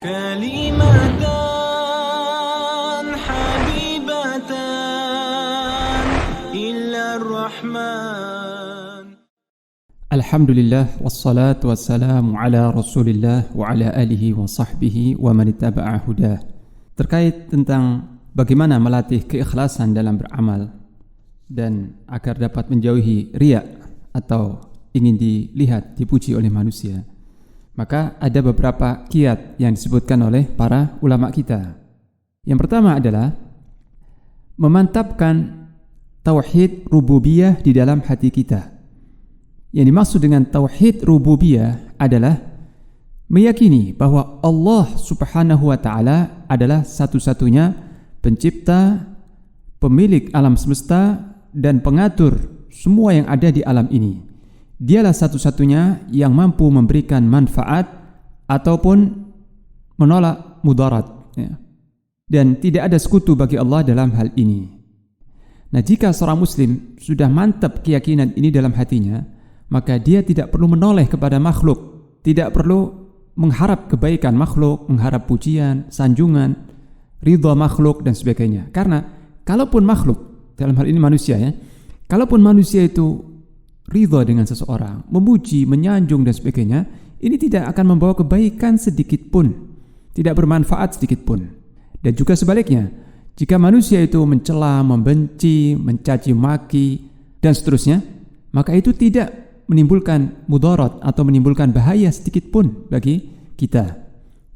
كلمتان حبيبتان إلى الرحمن. Alhamdulillah wassalatu wassalamu ala Rasulillah wa ala alihi wa sahbihi wa man ittaba'a hudah. Terkait tentang bagaimana melatih keikhlasan dalam beramal dan agar dapat menjauhi riya atau ingin dilihat, dipuji oleh manusia, maka ada beberapa kiat yang disebutkan oleh para ulama kita. Yang pertama adalah memantapkan tauhid rububiyah di dalam hati kita. Yang dimaksud dengan tauhid rububiyah adalah meyakini bahwa Allah Subhanahu wa taala adalah satu-satunya pencipta, pemilik alam semesta dan pengatur semua yang ada di alam ini. Dialah satu-satunya yang mampu memberikan manfaat ataupun menolak mudarat, ya. Dan tidak ada sekutu bagi Allah dalam hal ini. Nah, jika seorang muslim sudah mantap keyakinan ini dalam hatinya, maka dia tidak perlu menoleh kepada makhluk, tidak perlu mengharap kebaikan makhluk, mengharap pujian, sanjungan, ridha makhluk dan sebagainya. Karena kalaupun makhluk, dalam hal ini manusia, ya, kalaupun manusia itu ridha dengan seseorang, memuji, menyanjung dan sebagainya, ini tidak akan membawa kebaikan sedikit pun, tidak bermanfaat sedikit pun. Dan juga sebaliknya, jika manusia itu mencela, membenci, mencaci maki dan seterusnya, maka itu tidak menimbulkan mudarat atau menimbulkan bahaya sedikit pun bagi kita.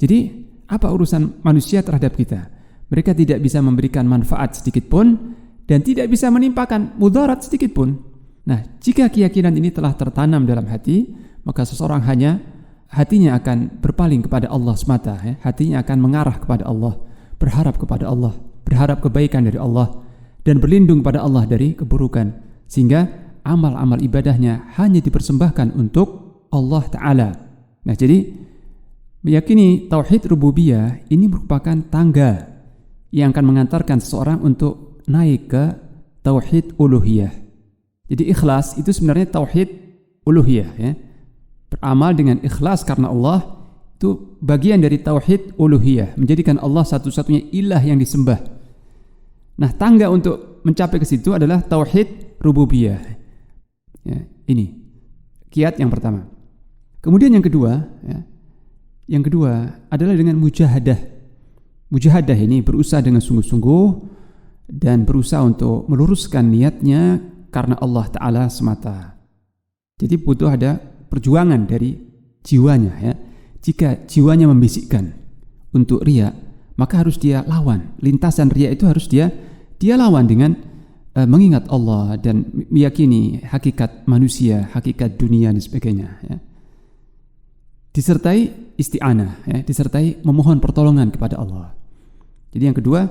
Jadi, apa urusan manusia terhadap kita? Mereka tidak bisa memberikan manfaat sedikit pun dan tidak bisa menimpakan mudarat sedikit pun. Nah, jika keyakinan ini telah tertanam dalam hati, maka seseorang hatinya akan berpaling kepada Allah semata, ya. Hatinya akan mengarah kepada Allah, berharap kepada Allah, berharap kebaikan dari Allah dan berlindung pada Allah dari keburukan, sehingga amal-amal ibadahnya hanya dipersembahkan untuk Allah Ta'ala. Nah, jadi meyakini tauhid rububiyah ini merupakan tangga yang akan mengantarkan seseorang untuk naik ke tauhid uluhiyah. Jadi ikhlas itu sebenarnya tauhid uluhiyah, ya. Beramal dengan ikhlas karena Allah itu bagian dari tauhid uluhiyah, menjadikan Allah satu-satunya ilah yang disembah. Nah, tangga untuk mencapai ke situ adalah tauhid rububiyah. Ya, ini kiat yang pertama. Kemudian yang kedua, ya, yang kedua adalah dengan mujahadah. Mujahadah ini berusaha dengan sungguh-sungguh dan berusaha untuk meluruskan niatnya karena Allah Ta'ala semata. Jadi butuh ada perjuangan dari jiwanya, ya. Jika jiwanya membisikkan untuk riya, maka harus dia lawan. Lintasan riya itu harus dia lawan dengan mengingat Allah dan meyakini hakikat manusia, hakikat dunia dan sebagainya, ya. Disertai isti'anah, ya, disertai memohon pertolongan kepada Allah. Jadi yang kedua,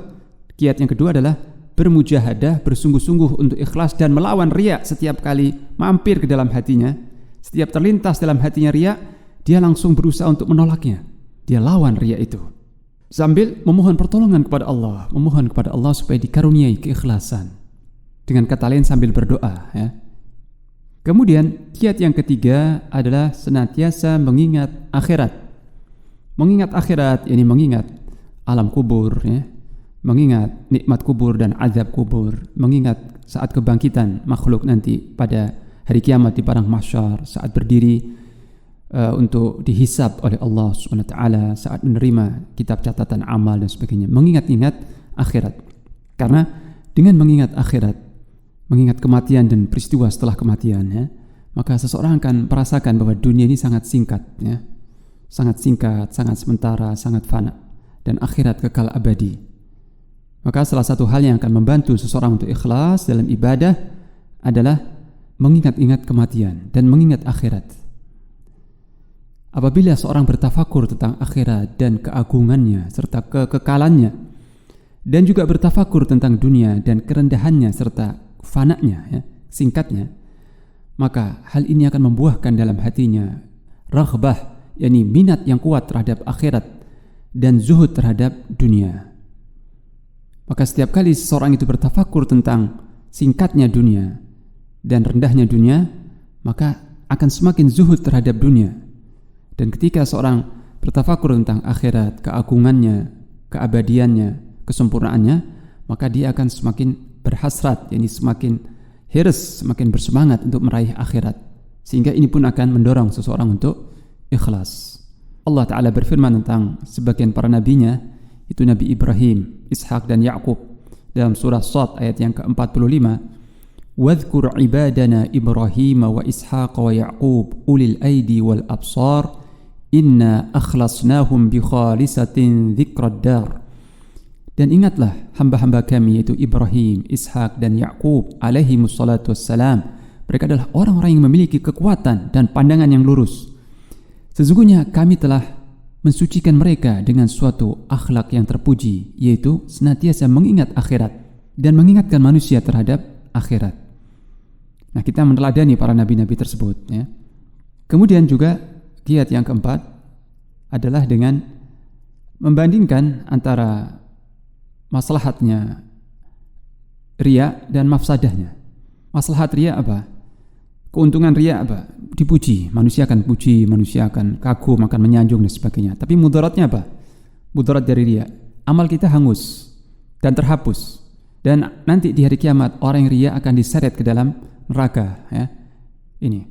kiat yang kedua adalah bermujahadah, bersungguh-sungguh untuk ikhlas dan melawan riya. Setiap kali mampir ke dalam hatinya, setiap terlintas dalam hatinya riya, dia langsung berusaha untuk menolaknya. Dia lawan riya itu sambil memohon pertolongan kepada Allah, memohon kepada Allah supaya dikaruniai keikhlasan. Dengan kata lain sambil berdoa, ya. Kemudian kiat yang ketiga adalah senantiasa mengingat akhirat. Mengingat akhirat, ini mengingat alam kubur, ya. Mengingat nikmat kubur dan azab kubur, mengingat saat kebangkitan makhluk nanti pada hari kiamat di padang mahsyar, saat berdiri untuk dihisab oleh Allah Subhanahu wa taala, saat menerima kitab catatan amal dan sebagainya. Mengingat-ingat akhirat. Karena dengan mengingat akhirat, mengingat kematian dan peristiwa setelah kematian, ya, maka seseorang akan merasakan bahwa dunia ini sangat singkat, ya. Sangat singkat, sangat sementara, sangat fana, dan akhirat kekal abadi. Maka salah satu hal yang akan membantu seseorang untuk ikhlas dalam ibadah adalah mengingat-ingat kematian dan mengingat akhirat. Apabila seorang bertafakur tentang akhirat dan keagungannya serta kekekalannya, dan juga bertafakur tentang dunia dan kerendahannya serta fananya, ya, singkatnya, maka hal ini akan membuahkan dalam hatinya raghbah, yakni minat yang kuat terhadap akhirat dan zuhud terhadap dunia. Maka setiap kali seseorang itu bertafakur tentang singkatnya dunia dan rendahnya dunia, maka akan semakin zuhud terhadap dunia. Dan ketika seorang bertafakur tentang akhirat, keagungannya, keabadiannya, kesempurnaannya, maka dia akan semakin berhasrat, yakni semakin hirs, semakin bersemangat untuk meraih akhirat. Sehingga ini pun akan mendorong seseorang untuk ikhlas. Allah Ta'ala berfirman tentang sebagian para nabinya, itu Nabi Ibrahim, Ishak dan Ya'qub, dalam surah Shad ayat yang ke-45, وَاذْكُرْ عِبَادَنَا إِبْرَاهِيمَ وَإِسْحَاقَ وَيَعْقُوبَ أُولِي الْأَيْدِي وَالْأَبْصَارِ إِنَّا أَخْلَصْنَاهُمْ بِخَالِصَةٍ ذِكْرَ الدَّارِ. Dan ingatlah hamba-hamba kami, yaitu Ibrahim, Ishak dan Ya'qub alaihi mussalatu wassalam. Mereka adalah orang-orang yang memiliki kekuatan dan pandangan yang lurus. Sesungguhnya kami telah mensucikan mereka dengan suatu akhlak yang terpuji, yaitu senantiasa mengingat akhirat dan mengingatkan manusia terhadap akhirat. Nah, kita meneladani para nabi-nabi tersebut, ya. Kemudian juga kiat yang keempat adalah dengan membandingkan antara maslahatnya riya dan mafsadahnya. Maslahat riya apa? Keuntungan riya apa? Dipuji, manusia akan puji, manusia akan kagum, akan menyanjung dan sebagainya. Tapi mudaratnya apa? Mudarat dari riya, amal kita hangus dan terhapus. Dan nanti di hari kiamat orang yang riya akan diseret ke dalam neraka, ya. Ini.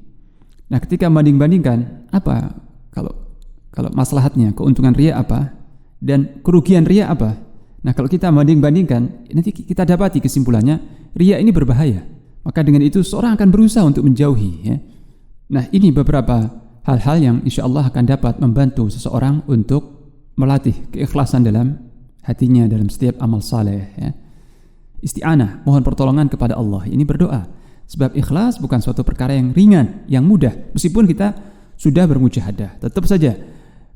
Nah, ketika membanding-bandingkan apa kalau maslahatnya, keuntungan riya apa dan kerugian riya apa? Nah, kalau kita banding-bandingkan, nanti kita dapati kesimpulannya riya ini berbahaya. Maka dengan itu seorang akan berusaha untuk menjauhi, ya. Nah, ini beberapa hal-hal yang insya Allah akan dapat membantu seseorang untuk melatih keikhlasan dalam hatinya dalam setiap amal saleh, ya. Isti'anah, mohon pertolongan kepada Allah. Ini berdoa. Sebab ikhlas bukan suatu perkara yang ringan, yang mudah. Meskipun kita sudah bermujahadah, tetap saja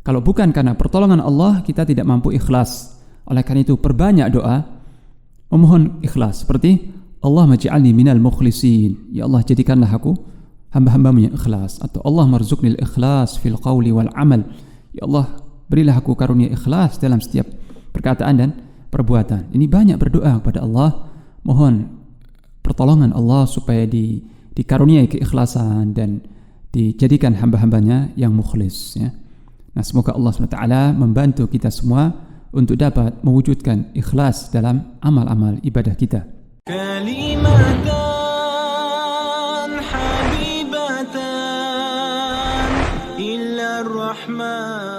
kalau bukan karena pertolongan Allah, kita tidak mampu ikhlas. Oleh karena itu perbanyak doa memohon ikhlas, seperti Allah maj'alni minal mukhlisin, ya Allah jadikanlah aku hamba-hambamu yang ikhlas, atau Allah marzuqnil ikhlas fil qawli wal amal, ya Allah berilah aku karunia ikhlas dalam setiap perkataan dan perbuatan. Ini banyak berdoa kepada Allah, mohon pertolongan Allah supaya dikaruniai keikhlasan dan dijadikan hamba-hambanya yang mukhlis, ya. Nah, semoga Allah SWT membantu kita semua untuk dapat mewujudkan ikhlas dalam amal-amal ibadah kita. كلمتان حبيبتان إلى الرحمن